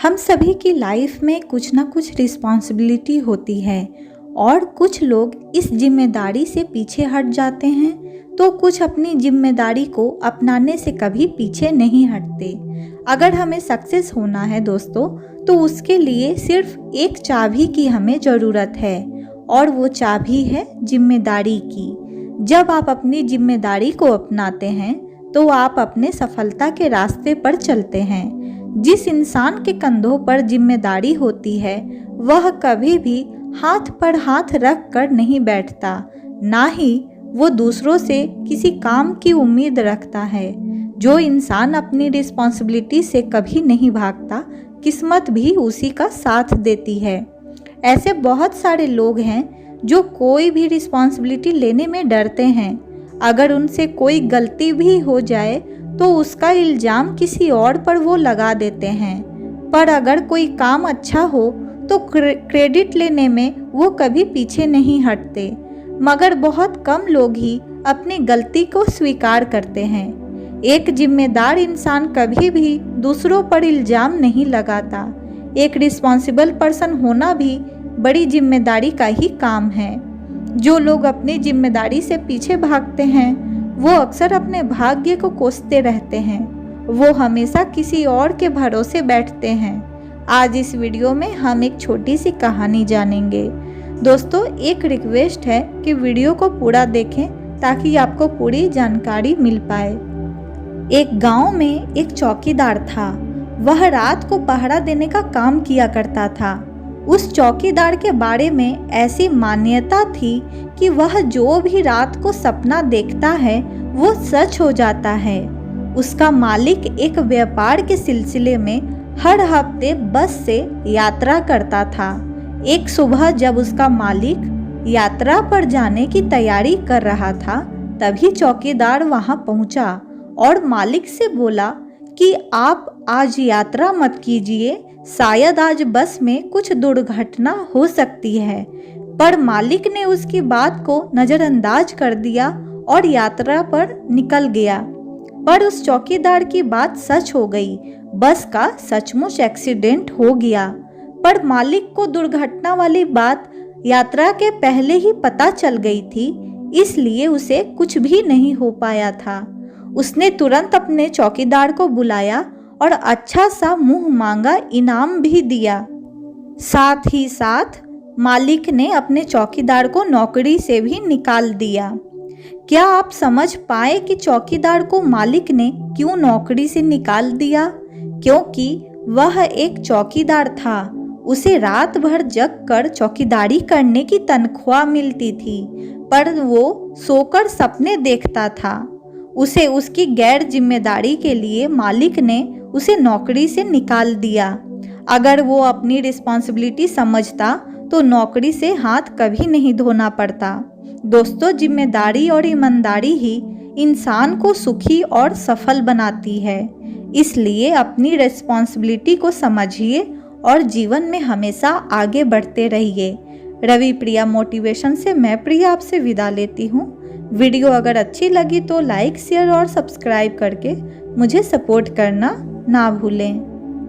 हम सभी की लाइफ में कुछ ना कुछ रिस्पॉन्सिबिलिटी होती है और कुछ लोग इस जिम्मेदारी से पीछे हट जाते हैं तो कुछ अपनी जिम्मेदारी को अपनाने से कभी पीछे नहीं हटते। अगर हमें सक्सेस होना है दोस्तों, तो उसके लिए सिर्फ एक चाबी की हमें ज़रूरत है और वो चाबी है जिम्मेदारी की। जब आप अपनी जिम्मेदारी को अपनाते हैं तो आप अपने सफलता के रास्ते पर चलते हैं। जिस इंसान के कंधों पर जिम्मेदारी होती है वह कभी भी हाथ पर हाथ रख कर नहीं बैठता, ना ही वो दूसरों से किसी काम की उम्मीद रखता है। जो इंसान अपनी रिस्पॉन्सिबिलिटी से कभी नहीं भागता, किस्मत भी उसी का साथ देती है। ऐसे बहुत सारे लोग हैं जो कोई भी रिस्पॉन्सिबिलिटी लेने में डरते हैं। अगर उनसे कोई गलती भी हो जाए तो उसका इल्ज़ाम किसी और पर वो लगा देते हैं। पर अगर कोई काम अच्छा हो तो क्रेडिट लेने में वो कभी पीछे नहीं हटते। मगर बहुत कम लोग ही अपनी गलती को स्वीकार करते हैं। एक जिम्मेदार इंसान कभी भी दूसरों पर इल्ज़ाम नहीं लगाता। एक रिस्पॉन्सिबल पर्सन होना भी बड़ी जिम्मेदारी का ही काम है। जो लोग अपनी जिम्मेदारी से पीछे भागते हैं वो अक्सर अपने भाग्य को कोसते रहते हैं। वो हमेशा किसी और के भरोसे बैठते हैं। आज इस वीडियो में हम एक छोटी सी कहानी जानेंगे। दोस्तों, एक रिक्वेस्ट है कि वीडियो को पूरा देखें ताकि आपको पूरी जानकारी मिल पाए। एक गांव में एक चौकीदार था। वह रात को पहरा देने का काम किया करता था। उस चौकीदार के बारे में ऐसी मान्यता थी कि वह जो भी रात को सपना देखता है वो सच हो जाता है। उसका मालिक एक व्यापार के सिलसिले में हर हफ्ते बस से यात्रा करता था। एक सुबह जब उसका मालिक यात्रा पर जाने की तैयारी कर रहा था, तभी चौकीदार वहां पहुंचा और मालिक से बोला कि आप आज यात्रा मत कीजिए, शायद आज बस में कुछ दुर्घटना हो सकती है। पर मालिक ने उसकी बात को नज़रअंदाज कर दिया और यात्रा पर निकल गया। पर उस चौकीदार की बात सच हो गई। बस का सचमुच एक्सीडेंट हो गया। पर मालिक को दुर्घटना वाली बात यात्रा के पहले ही पता चल गई थी, इसलिए उसे कुछ भी नहीं हो पाया था। उसने तुरंत अपने चौकीदार को बुलाया और अच्छा सा मुंह मांगा इनाम भी दिया। साथ ही साथ मालिक ने अपने चौकीदार को नौकरी से भी निकाल दिया। क्या आप समझ पाए कि चौकीदार को मालिक ने क्यों नौकरी से निकाल दिया? क्योंकि वह एक चौकीदार था। उसे रात भर जग कर चौकीदारी करने की तनख्वाह मिलती थी, पर वो सोकर सपने देखता था। उसे उसकी गैर जिम्मेदारी के लिए मालिक ने उसे नौकरी से निकाल दिया। अगर वो अपनी रिस्पॉन्सिबिलिटी समझता तो नौकरी से हाथ कभी नहीं धोना पड़ता। दोस्तों, जिम्मेदारी और ईमानदारी ही इंसान को सुखी और सफल बनाती है। इसलिए अपनी रिस्पॉन्सिबिलिटी को समझिए और जीवन में हमेशा आगे बढ़ते रहिए। रवि प्रिया मोटिवेशन से मैं प्रिया आपसे विदा लेती हूँ। वीडियो अगर अच्छी लगी तो लाइक, शेयर और सब्सक्राइब करके मुझे सपोर्ट करना ना भूलें।